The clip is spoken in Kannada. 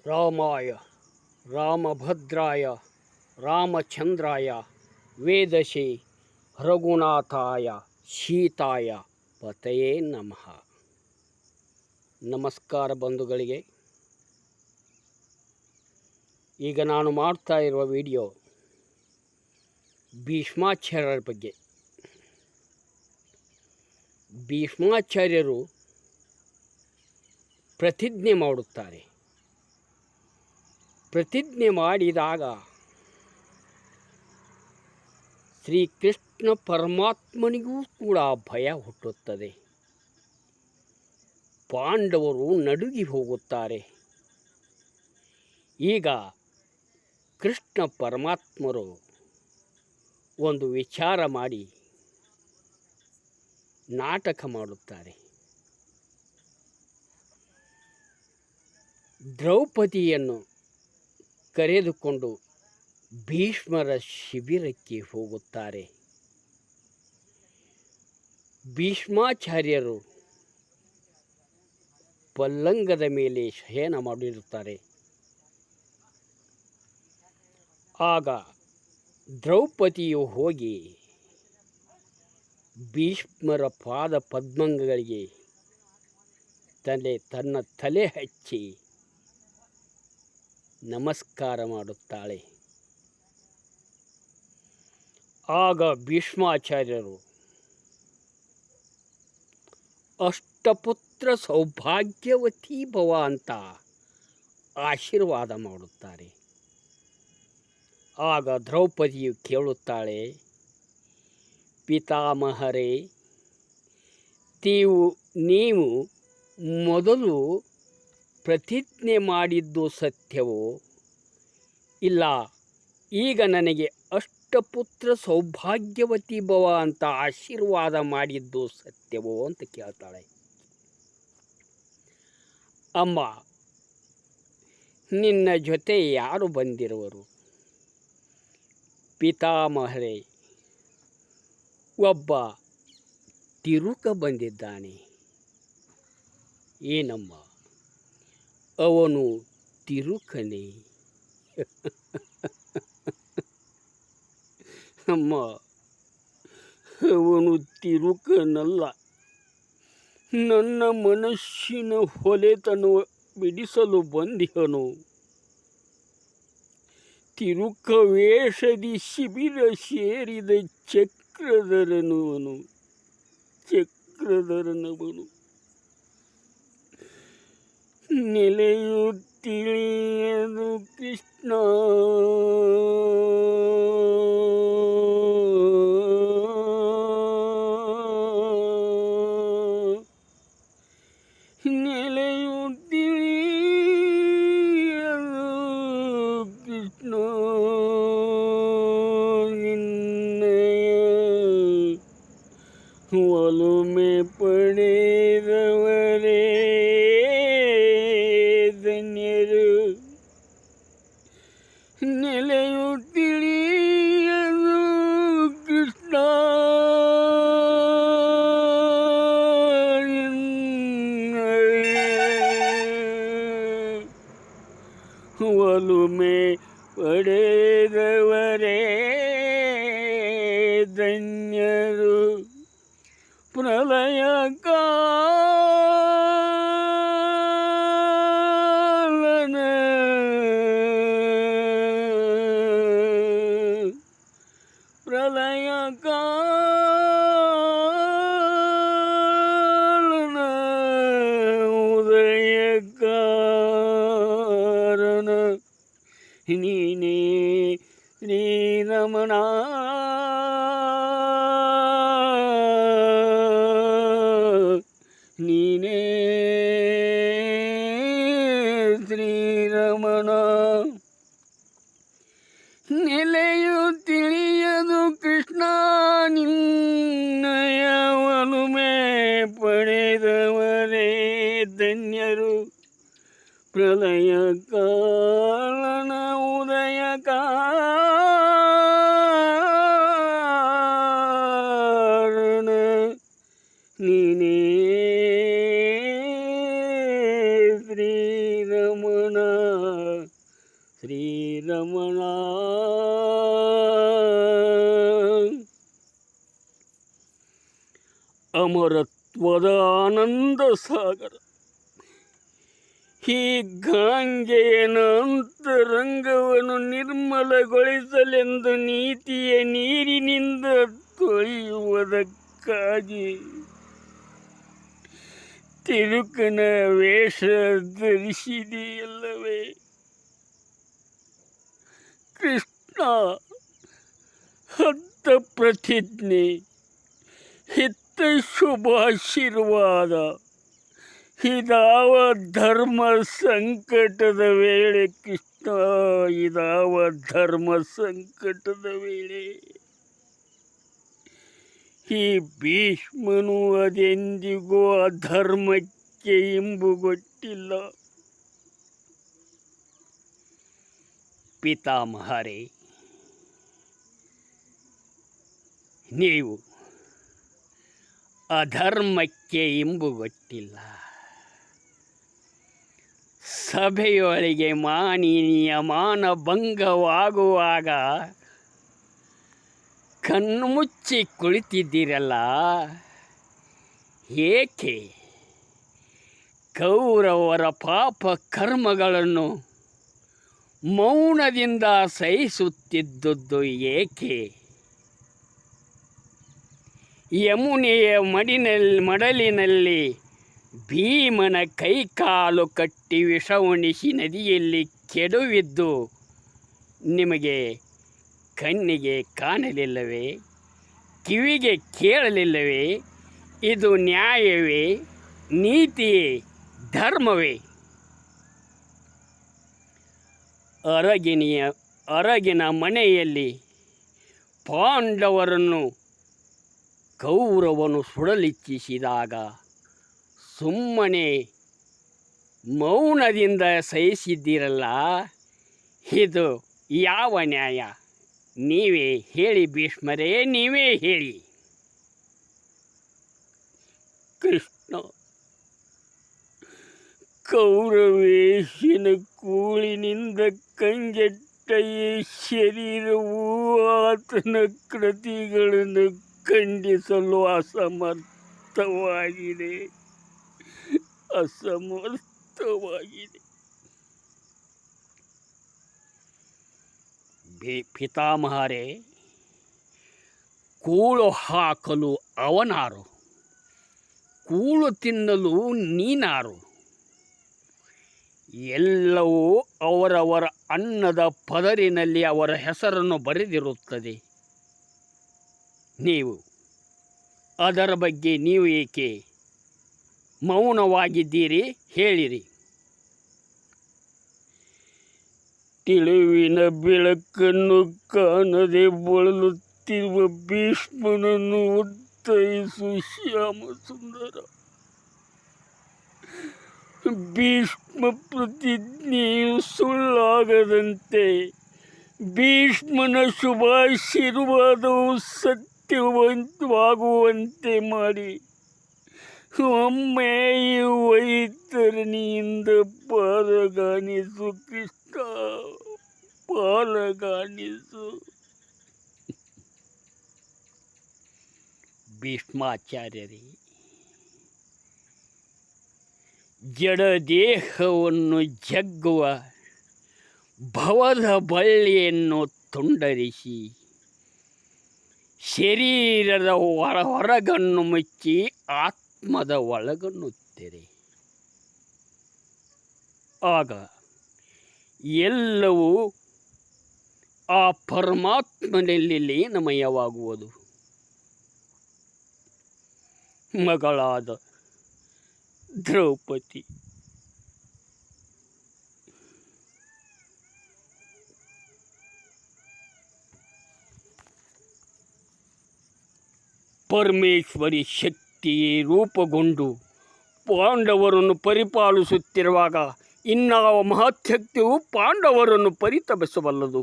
ರಾಮಾಯ ರಾಮಭದ್ರಾಯ ರಾಮಚಂದ್ರಾಯ ವೇದಶೇ ರಘುನಾಥಾಯ ಸೀತಾಯ ಪತಯೇ ನಮಃ. ನಮಸ್ಕಾರ ಬಂಧುಗಳಿಗೆ. ಈಗ ನಾನು ಮಾಡ್ತಾ ಇರುವ ವಿಡಿಯೋ ಭೀಷ್ಮಾಚಾರ್ಯರ ಬಗ್ಗೆ. ಭೀಷ್ಮಾಚಾರ್ಯರು ಪ್ರತಿಜ್ಞೆ ಮಾಡುತ್ತಾರೆ. ಪ್ರತಿಜ್ಞೆ ಮಾಡಿದಾಗ ಶ್ರೀಕೃಷ್ಣ ಪರಮಾತ್ಮನಿಗೂ ಕೂಡ ಭಯ ಹುಟ್ಟುತ್ತದೆ. ಪಾಂಡವರು ನಡುಗಿ ಹೋಗುತ್ತಾರೆ. ಈಗ ಕೃಷ್ಣ ಪರಮಾತ್ಮರು ಒಂದು ವಿಚಾರ ಮಾಡಿ ನಾಟಕ ಮಾಡುತ್ತಾರೆ. ದ್ರೌಪದಿಯನ್ನು ಕರೆದುಕೊಂಡು ಭೀಷ್ಮರ ಶಿಬಿರಕ್ಕೆ ಹೋಗುತ್ತಾರೆ. ಭೀಷ್ಮಾಚಾರ್ಯರು ಪಲ್ಲಂಗದ ಮೇಲೆ ಶಯನ ಮಾಡಿರುತ್ತಾರೆ. ಆಗ ದ್ರೌಪದಿಯು ಹೋಗಿ ಭೀಷ್ಮರ ಪಾದ ಪದ್ಮಗಳಿಗೆ ತನ್ನ ತಲೆ ಹಚ್ಚಿ ನಮಸ್ಕಾರ ಮಾಡುತ್ತಾಳೆ. ಆಗ ಭೀಷ್ಮಾಚಾರ್ಯರು ಅಷ್ಟಪುತ್ರ ಸೌಭಾಗ್ಯವತಿ ಭವ ಅಂತ ಆಶೀರ್ವಾದ ಮಾಡುತ್ತಾರೆ. ಆಗ ದ್ರೌಪದಿಯು ಕೇಳುತ್ತಾಳೆ, ಪಿತಾಮಹರೇ, ನೀವು ಮೊದಲು ಪ್ರತಿಜ್ಞೆ ಮಾಡಿದ್ದು ಸತ್ಯವೋ ಇಲ್ಲ ಈಗ ನನಗೆ ಅಷ್ಟಪುತ್ರ ಸೌಭಾಗ್ಯವತಿ ಭವ ಅಂತ ಆಶೀರ್ವಾದ ಮಾಡಿದ್ದು ಸತ್ಯವೋ ಅಂತ ಕೇಳ್ತಾಳೆ. ಅಮ್ಮ, ನಿನ್ನ ಜೊತೆ ಯಾರು ಬಂದಿರುವರು? ಪಿತಾಮಹರೇ, ಒಬ್ಬ ತಿರುಕ ಬಂದಿದ್ದಾನೆ. ಏನಮ್ಮ, ಅವನು ತಿರುಕನೇ? ಅಮ್ಮ, ಅವನು ತಿರುಕನಲ್ಲ, ನನ್ನ ಮನಸ್ಸಿನ ಹೊಲೆತನ ಬಿಡಿಸಲು ಬಂದಿಹನು. ತಿರುಕ ವೇಷದಿ ಶಿಬಿರ ಸೇರಿದ ಚಕ್ರಧರನವನು. ನೆಲೆಯು ತಿಳಿಯದು ಕೃಷ್ಣ, ನೆಲೆಯು ತಿಳಿಯದು ಕೃಷ್ಣ, ನಿನ್ನಯ ಒಲುಮೆ ಪಡೆದವರೇ ಧನ್ಯರು. ನೆಲೆಯು ತಿಳಿಯದು ಕೃಷ್ಣ, ಒಲುಮೆ ಪಡೆದವರೇ ಧನ್ಯರು. ಪ್ರಳಯ ಕಾಲನ ಪ್ರಳಯ ಕಾಲನ ಉದಯ ಕಾರಣ ನೀನೇ ಶ್ರೀರಮಣ. ನೀನೇ ಶ್ರೀರಮಣ. ನೆಲೆಯು ತಿಳಿಯದು ಕೃಷ್ಣ, ನಿನ್ನಯ ಒಲುಮೆ ಪಡೆದವರೇ ಧನ್ಯರು. ಪ್ರಳಯ ಕಾಲನ ಉದಯ ಕಾರಣ ನೀನೇ ಶ್ರೀರಮಣ. ರಮಣ. ಅಮರತ್ವದ ಆನಂದ ಸಾಗರ ಈ ಗಂಗೆಯನ ಅಂತರಂಗವನ್ನು ನಿರ್ಮಲಗೊಳಿಸಲೆಂದು ನೀತಿಯ ನೀರಿನಿಂದ ತೊಳೆಯುವುದಕ್ಕಾಗಿ ತಿರುಕನ ವೇಷ ಧರಿಸಿದೆಯಲ್ಲವೇ ಕೃಷ್ಣ. ಹತ್ತ ಪ್ರತಿಜ್ಞೆ, ಹಿತ್ತ ಶುಭಾಶೀರ್ವಾದ, ಇದಾವ ಧರ್ಮ ಸಂಕಟದ ವೇಳೆ ಕೃಷ್ಣ, ಇದಾವ ಧರ್ಮ ಸಂಕಟದ ವೇಳೆ. ಈ ಭೀಷ್ಮನು ಅದೆಂದಿಗೂ ಅಧರ್ಮಕ್ಕೆ ಇಂಬುಗೊಟ್ಟಿಲ್ಲ. ಪಿತಾಮಹರೇ, ನೀವು ಅಧರ್ಮಕ್ಕೆ ಇಂಬುಗೊಟ್ಟಿಲ್ಲ. ಸಭೆಯೊಳಗೆ ಮಾನವೀಯ ಮಾನಭಂಗವಾಗುವಾಗ ಕಣ್ಣು ಮುಚ್ಚಿ ಕುಳಿತಿದ್ದೀರಲ್ಲ, ಏಕೆ? ಕೌರವರ ಪಾಪ ಕರ್ಮಗಳನ್ನು ಮೌನದಿಂದ ಸಹಿಸುತ್ತಿದ್ದುದು ಏಕೆ? ಯಮುನೆಯ ಮಡಲಿನಲ್ಲಿ ಭೀಮನ ಕೈಕಾಲು ಕಟ್ಟಿ ವಿಷ ಉಣಿಸಿ ನದಿಯಲ್ಲಿ ಕೆಡವಿದ್ದು ನಿಮಗೆ ಕಣ್ಣಿಗೆ ಕಾಣಲಿಲ್ಲವೇ? ಕಿವಿಗೆ ಕೇಳಲಿಲ್ಲವೇ? ಇದು ನ್ಯಾಯವೇ? ನೀತಿಯೇ? ಧರ್ಮವೇ? ಅರಗಿನ ಮನೆಯಲ್ಲಿ ಪಾಂಡವರನ್ನು ಕೌರವನು ಸುಡಲಿಚ್ಛಿಸಿದಾಗ ಸುಮ್ಮನೆ ಮೌನದಿಂದ ಸಹಿಸಿದ್ದೀರಲ್ಲ, ಇದು ಯಾವ ನ್ಯಾಯ? ನೀವೇ ಹೇಳಿ ಭೀಷ್ಮರೇ, ನೀವೇ ಹೇಳಿ. ಕೃಷ್ಣ, ಕೌರವೇಶನ ಕೂಳಿನಿಂದ ಕಂಗೆಟ್ಟ ಈ ಶರೀರವು ಆತನ ಕೃತಿಗಳನ್ನು ಖಂಡಿಸಲು ಅಸಮರ್ಥವಾಗಿದೆ. ಪಿತಾಮಹರೇ, ಕೂಳು ಹಾಕಲು ಅವನಾರು? ಕೂಳು ತಿನ್ನಲು ನೀನಾರು? ಎಲ್ಲವೂ ಅವರವರ ಅನ್ನದ ಪದರಿನಲ್ಲಿ ಅವರ ಹೆಸರನ್ನು ಬರೆದಿರುತ್ತದೆ. ನೀವು ಅದರ ಬಗ್ಗೆ ನೀವು ಏಕೆ ಮೌನವಾಗಿದ್ದೀರಿ? ಹೇಳಿರಿ. ತಿಳಿವಿನ ಬೆಳಕನ್ನು ಕಾಣದೆ ಬಳಲುತ್ತಿರುವ ಭೀಷ್ಮನನ್ನು ಉತ್ತರಿಸು ಶ್ಯಾಮಸುಂದರ. ಭೀಷ್ಮ ಪ್ರತಿಜ್ಞೆಯು ಸುಳ್ಳಾಗದಂತೆ, ಭೀಷ್ಮನ ಶುಭಾಶೀರ್ವಾದವು ಸತ್ಯವಾಗುವಂತೆ ಮಾಡಿ ಒಮ್ಮೆ ಈ ವೈತರಣಿಯಿಂದ ಪಾಲಗಾಣಿಸು ಕೃಷ್ಣ, ಪಾಲಗಾಣಿಸು. ಭೀಷ್ಮಾಚಾರ್ಯರೇ, ಜಡದೇಹವನ್ನು ಜಗ್ಗುವ ಭವದ ಬಳ್ಳಿಯನ್ನು ತುಂಡರಿಸಿ ಶರೀರದ ಹೊರಗನ್ನು ಮುಚ್ಚಿ ಆತ್ಮದ ಒಳಗನ್ನು ತೆರೆ. ಆಗ ಎಲ್ಲವೂ ಆ ಪರಮಾತ್ಮನಲ್ಲಿ ಲೀನಮಯವಾಗುವುದು. ಮಗಳಾದ ದ್ರೌಪದಿ, ಪರಮೇಶ್ವರಿ ಶಕ್ತಿಯೇ ರೂಪುಗೊಂಡು ಪಾಂಡವರನ್ನು ಪರಿಪಾಲಿಸುತ್ತಿರುವಾಗ ಇನ್ನಾವ ಮಹತ್ಶಕ್ತಿಯು ಪಾಂಡವರನ್ನು ಪರಿತಪಿಸಬಲ್ಲದು?